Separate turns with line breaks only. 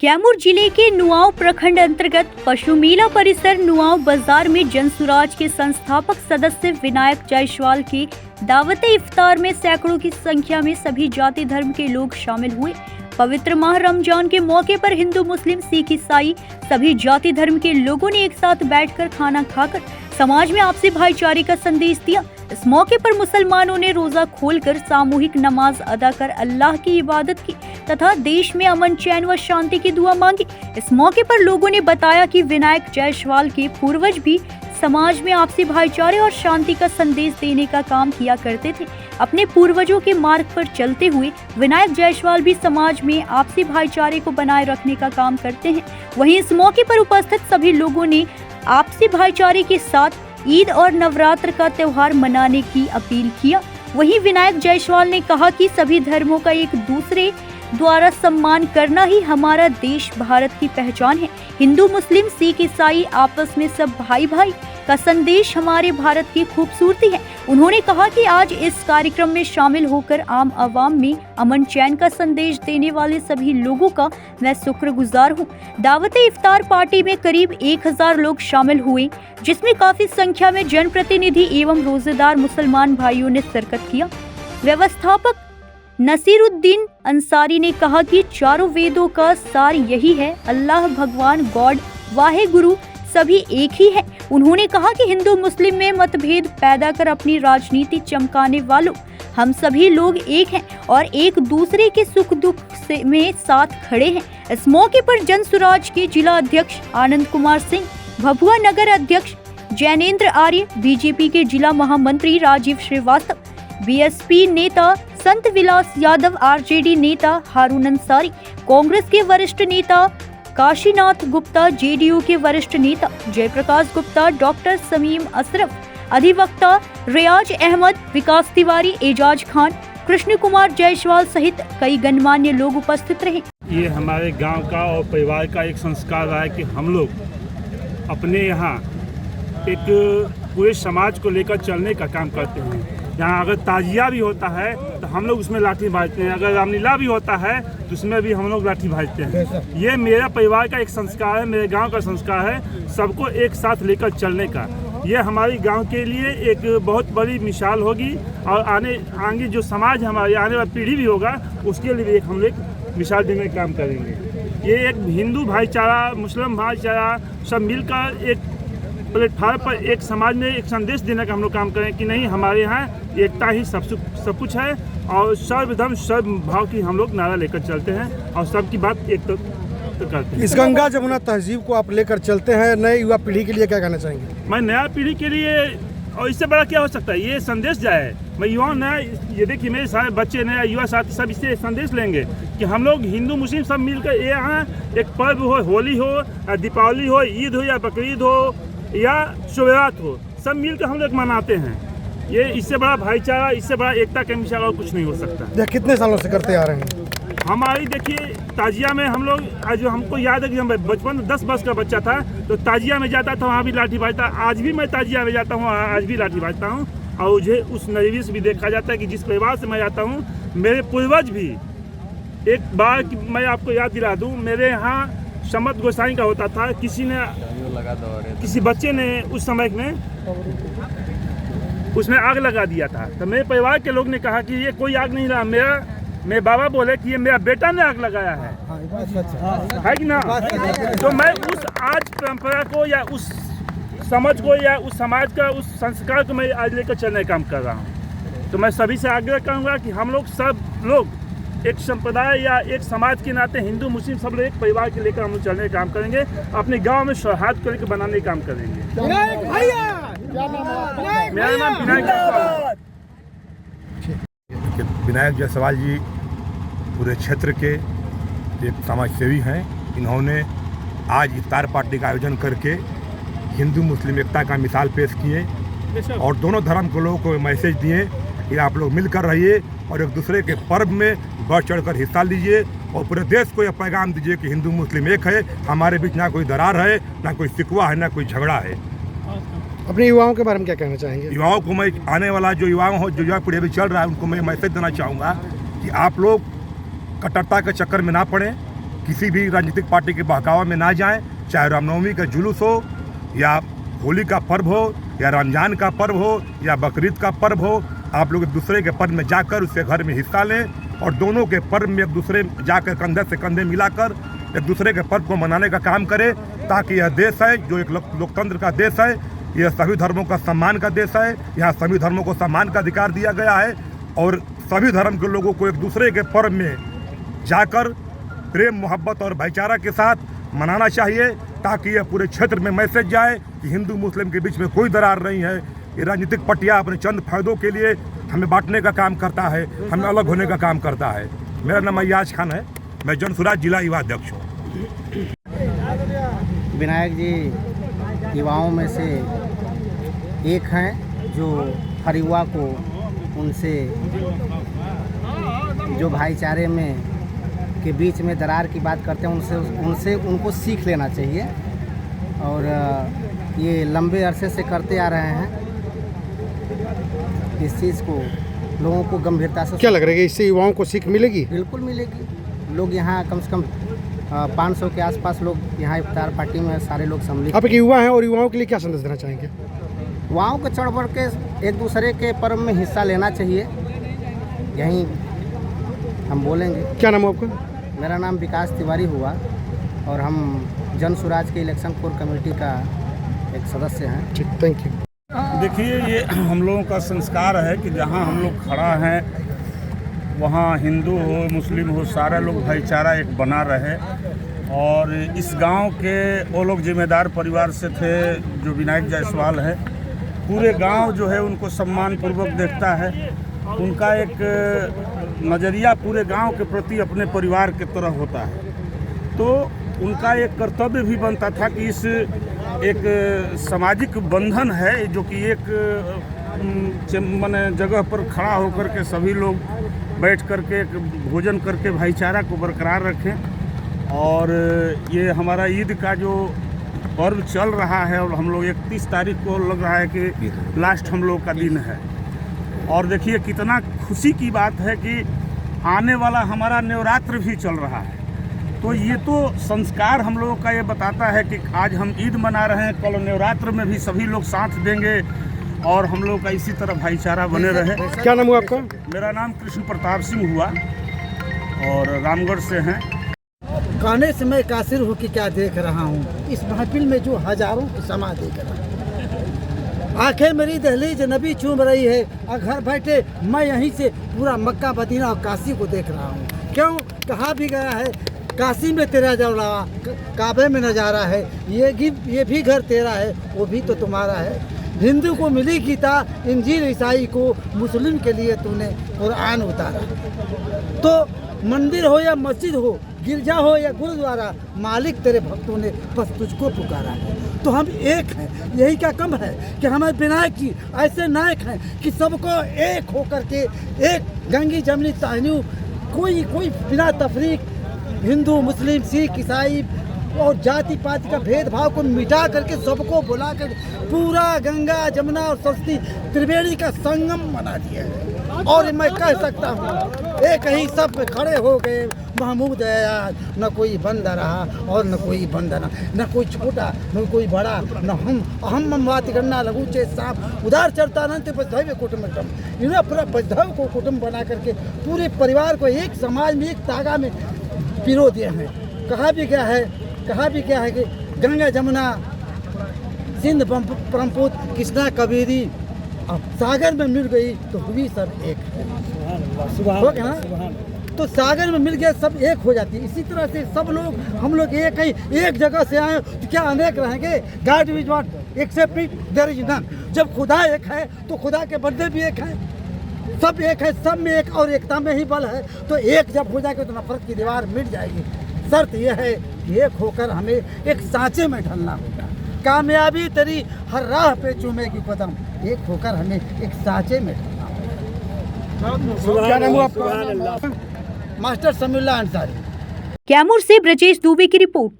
कैमूर जिले के नुआव प्रखंड अंतर्गत पशु मेला परिसर नुआव बाजार में जनसुराज के संस्थापक सदस्य विनायक जायसवाल की दावते इफ्तार में सैकड़ों की संख्या में सभी जाति धर्म के लोग शामिल हुए। पवित्र माह रमजान के मौके पर हिंदू, मुस्लिम, सिख, ईसाई सभी जाति धर्म के लोगों ने एक साथ बैठकर खाना खाकर समाज में आपसी भाईचारे का संदेश दिया। इस मौके पर मुसलमानों ने रोजा खोलकर सामूहिक नमाज अदा कर अल्लाह की इबादत की तथा देश में अमन, चैन व शांति की दुआ मांगी। इस मौके पर लोगों ने बताया कि विनायक जायसवाल के पूर्वज भी समाज में आपसी भाईचारे और शांति का संदेश देने का काम किया करते थे। अपने पूर्वजों के मार्ग पर चलते हुए विनायक जायसवाल भी समाज में आपसी भाईचारे को बनाए रखने का काम करते हैं। वहीं इस मौके पर उपस्थित सभी लोगों ने आपसी भाईचारे के साथ ईद और नवरात्र का त्योहार मनाने की अपील किया। वहीं विनायक जायसवाल ने कहा कि सभी धर्मों का एक दूसरे द्वारा सम्मान करना ही हमारा देश भारत की पहचान है। हिंदू, मुस्लिम, सिख, ईसाई आपस में सब भाई भाई का संदेश हमारे भारत की खूबसूरती है। उन्होंने कहा कि आज इस कार्यक्रम में शामिल होकर आम आवाम में अमन, चैन का संदेश देने वाले सभी लोगों का मैं शुक्रगुजार हूँ। दावते इफ्तार पार्टी में करीब 1000 लोग शामिल हुए, जिसमें काफी संख्या में जनप्रतिनिधि एवं रोजेदार मुसलमान भाइयों ने शिरकत किया। व्यवस्थापक नसीरुद्दीन अंसारी ने कहा कि चारों वेदों का सार यही है, अल्लाह, भगवान, गॉड, वाहे गुरु सभी एक ही है। उन्होंने कहा कि हिंदू मुस्लिम में मतभेद पैदा कर अपनी राजनीति चमकाने वालों, हम सभी लोग एक हैं और एक दूसरे के सुख दुख में साथ खड़े हैं। इस मौके पर जनसुराज के जिला अध्यक्ष आनंद कुमार सिंह, भभुआ नगर अध्यक्ष जैनेन्द्र आर्य, बीजेपी के जिला महामंत्री राजीव श्रीवास्तव, बीएसपी नेता संत विलास यादव, आरजेडी नेता हारून अंसारी, कांग्रेस के वरिष्ठ नेता काशीनाथ गुप्ता, जेडीयू के वरिष्ठ नेता जयप्रकाश गुप्ता, डॉक्टर समीम अशरफ, अधिवक्ता रियाज अहमद, विकास तिवारी, एजाज खान, कृष्ण कुमार जायसवाल सहित कई गणमान्य लोग उपस्थित रहे।
ये हमारे गांव का और परिवार का एक संस्कार रहा है कि हम लोग अपने यहाँ एक पूरे समाज को लेकर चलने का काम करते हैं। यहाँ अगर ताजिया भी होता है तो हम लोग उसमें लाठी भाजते हैं, अगर रामलीला भी होता है तो उसमें भी हम लोग लाठी भाजते हैं। ये मेरा परिवार का एक संस्कार है, मेरे गांव का संस्कार है, सबको एक साथ लेकर चलने का। ये हमारी गांव के लिए एक बहुत बड़ी मिसाल होगी और आगे जो समाज हमारी आने वाली पीढ़ी भी होगा उसके लिए भी एक हम लोग मिसाल देने का काम करेंगे। ये एक हिंदू भाईचारा, मुस्लिम भाईचारा सब मिलकर एक प्लेटफार्म पर एक समाज में एक संदेश देने का हम लोग काम करें कि नहीं, हमारे यहाँ एकता ही सब कुछ है और सर्वधर्म सर्व भाव की हम लोग नारा लेकर चलते हैं और सबकी बात एक तो करते हैं।
इस गंगा जमुना तहजीब को आप लेकर चलते हैं, नए युवा पीढ़ी के लिए क्या कहना चाहेंगे?
मैं नया पीढ़ी के लिए और इससे बड़ा क्या हो सकता है, ये संदेश जाए। मैं युवाओं नया, ये देखिए मेरे सारे बच्चे, नया युवा साथी सब इससे संदेश लेंगे कि हम लोग हिंदू मुस्लिम सब मिलकर यहाँ एक पर्व हो, होली हो, दीपावली हो, ईद हो या बकरीद हो या शुभरात हो, सब मिलकर हम लोग मनाते हैं। ये इससे बड़ा भाईचारा, इससे बड़ा एकता का मिसाल और कुछ नहीं हो सकता।
यह कितने सालों से करते आ रहे हैं?
हमारी देखिए ताजिया में हम लोग, जो हमको याद है कि हम बचपन 10 वर्ष का बच्चा था तो ताजिया में जाता था, वहाँ भी लाठी भाजता। आज भी मैं ताजिया में जाता हूँ, आज भी लाठी भाजता हूँ और मुझे उस नजरिए से भी देखा जाता है कि जिस परिवार से मैं जाता हूँ, मेरे पूर्वज भी, एक बार मैं आपको याद दिला दूँ, मेरे यहाँ समत गोसाई का होता था, किसी बच्चे ने उस समय में उसमें आग लगा दिया था। तो मेरे परिवार के लोग ने कहा कि ये कोई आग नहीं लगा, मेरे बाबा बोले कि ये मेरा बेटा ने आग लगाया है कि ना। तो मैं उस आज परंपरा को या उस समझ को या उस समाज का उस संस्कार को मैं आज लेकर चलने का काम कर रहा हूँ। तो मैं सभी से आग्रह करूँगा कि हम लोग सब लोग एक संप्रदाय या एक समाज के नाते हिंदू मुस्लिम सब लोग एक परिवार के लेकर हम लोग चलने का काम करेंगे, अपने गांव में सौहार्द को लेकर बनाने का काम करेंगे। मेरा नाम
विनायक जायसवाल जी पूरे क्षेत्र के एक समाज सेवी हैं। इन्होंने आज इफ्तार पार्टी का आयोजन करके हिंदू मुस्लिम एकता का मिसाल पेश किए और दोनों धर्म के लोगों को मैसेज दिए कि आप लोग मिलकर रहिए और एक दूसरे के पर्व में बढ़ चढ़कर हिस्सा लीजिए और पूरे देश को यह पैगाम दीजिए कि हिंदू मुस्लिम एक है, हमारे बीच ना कोई दरार है, ना कोई शिकवा है, ना कोई झगड़ा है।
अपने युवाओं के बारे में क्या कहना चाहेंगे?
युवाओं को मैं, आने वाला जो युवा हो, जो युवा पीढ़ी भी चल रहा है, उनको मैं मैसेज देना चाहूँगा कि आप लोग कट्टरता के चक्कर में ना पड़ें, किसी भी राजनीतिक पार्टी के बहकावा में ना जाएं, चाहे रामनवमी का जुलूस हो या होली का पर्व हो या रमजान का पर्व हो या बकरीद का पर्व हो। आप लोग एक दूसरे के पर्व में जाकर उसके घर में हिस्सा लें और दोनों के पर्व में एक दूसरे जाकर कंधे से कंधे मिलाकर एक दूसरे के पर्व को मनाने का काम करें, ताकि यह देश है जो एक लोकतंत्र का देश है, यह सभी धर्मों का सम्मान का देश है। यहाँ सभी धर्मों को सम्मान का अधिकार दिया गया है और सभी धर्म के लोगों को एक दूसरे के पर्व में जाकर प्रेम मोहब्बत और भाईचारा के साथ मनाना चाहिए, ताकि यह पूरे क्षेत्र में मैसेज जाए कि हिंदू मुस्लिम के बीच में कोई दरार नहीं है। ये राजनीतिक पटिया अपने चंद फायदों के लिए हमें बांटने का काम करता है, हमें अलग होने का काम करता है। मेरा नाम अय्याज खान है, मैं जनसुराज जिला युवा अध्यक्ष हूँ।
विनायक जी युवाओं में से एक हैं जो हर युवा को उनसे जो भाईचारे में के बीच में दरार की बात करते हैं उनको सीख लेना चाहिए और ये लंबे अरसे से करते आ रहे हैं। इस चीज़ को लोगों को गंभीरता से
क्या लग रहा है, इससे युवाओं को सीख मिलेगी?
बिल्कुल मिलेगी। लोग यहाँ कम से कम 500 के आसपास लोग यहाँ इफ्तार पार्टी में सारे लोग सम्मिलित।
आप एक युवा हैं और युवाओं के लिए क्या संदेश देना चाहेंगे?
युवाओं को चढ़ बढ़ के एक दूसरे के पर्व में हिस्सा लेना चाहिए, यही हम बोलेंगे।
क्या नाम है आपका?
मेरा नाम विकास तिवारी हुआ और हम जन सुराज के इलेक्शन कोर कमेटी का एक सदस्य हैं।
ठीक, थैंक यू।
देखिए, ये हम लोगों का संस्कार है कि जहाँ हम लोग खड़ा हैं वहाँ हिंदू हो मुस्लिम हो सारे लोग भाईचारा एक बना रहे। और इस गांव के वो लोग जिम्मेदार परिवार से थे जो विनायक जायसवाल है, पूरे गांव जो है उनको सम्मानपूर्वक देखता है। उनका एक नज़रिया पूरे गांव के प्रति अपने परिवार के तरह होता है, तो उनका एक कर्तव्य भी बनता था कि इस एक सामाजिक बंधन है जो कि एक माने जगह पर खड़ा होकर के सभी लोग बैठ करके एक भोजन करके भाईचारा को बरकरार रखें। और ये हमारा ईद का जो पर्व चल रहा है और हम लोग 31 तारीख को लग रहा है कि लास्ट हम लोग का दिन है। और देखिए कितना खुशी की बात है कि आने वाला हमारा नवरात्र भी चल रहा है, तो ये तो संस्कार हम लोगों का ये बताता है कि आज हम ईद मना रहे हैं, कल नवरात्र में भी सभी लोग साथ देंगे और हम लोग का इसी तरह भाईचारा बने रहे।
क्या नाम हुआ आपका?
मेरा नाम कृष्ण प्रताप सिंह हुआ और रामगढ़ से हैं।
कहने से मैं कासिर हूँ कि क्या देख रहा हूँ, इस महफिल में जो हजारों की समा देख रहा हूँ। आंखें मेरी दहलीज नबी चूम रही है और घर बैठे मैं यहीं से पूरा मक्का मदीना और काशी को देख रहा हूँ। क्यों? कहा भी गया है काशी में तेरा जलवा काबे में नजारा है, ये भी घर तेरा है वो भी तो तुम्हारा है। हिंदू को मिली गीता, इंजील ईसाई को, मुस्लिम के लिए तूने कुरान उतारा। तो मंदिर हो या मस्जिद हो, गिरजा हो या गुरुद्वारा, मालिक तेरे भक्तों ने बस तुझको पुकारा। तो हम एक हैं, यही क्या कम है कि हमारे विनायक जी ऐसे नायक हैं कि सबको एक होकर के एक गंगी जमनी ताहनू कोई बिना तफरीक हिंदू मुस्लिम सिख ईसाई और जाति पाति का भेदभाव को मिटा करके सबको बुला कर पूरा गंगा जमुना और सरस्वती त्रिवेणी का संगम बना दिया है। और मैं कह सकता हूँ एक ही सब खड़े हो गए महमूद आयाज, न कोई बंदा रहा और न कोई बंदना, न कोई छोटा न कोई बड़ा, न हम ममवाति गन्ना लघु चे सांप उधार चलता रहते बधैव कुटुम्बकम। इन्हें पूरा बधैव को कुटुम्ब बना करके पूरे परिवार को एक समाज में एक तागा में पिरो दिए हैं। कहा भी क्या है कि गंगा जमुना सिंध ब्रह्मपुत्र कृष्णा कबीरी अब सागर में मिल गई तो हुई सब एक हो गया ना। तो सागर में मिल गया सब एक हो जाती है। इसी तरह से सब लोग हम लोग एक ही एक जगह से आए तो क्या अनेक रहेंगे? God is not except it there is none. जब खुदा एक है तो खुदा के बंदे भी एक हैं, सब एक है, सब में एक और एकता में ही बल है। तो एक जब हो जाएगा तो नफरत की दीवार मिट जाएगी। शर्त यह है कि एक होकर हमें एक सांचे में ढलना होगा। कामयाबी तेरी हर राह पे चूमेगी कदम, एक होकर हमें एक सांचे में ढलना होगा।
क्या नाम हुआ आपका?
मास्टर समीउल्लाह अंसारी।
कैमूर से ब्रजेश दुबे की रिपोर्ट।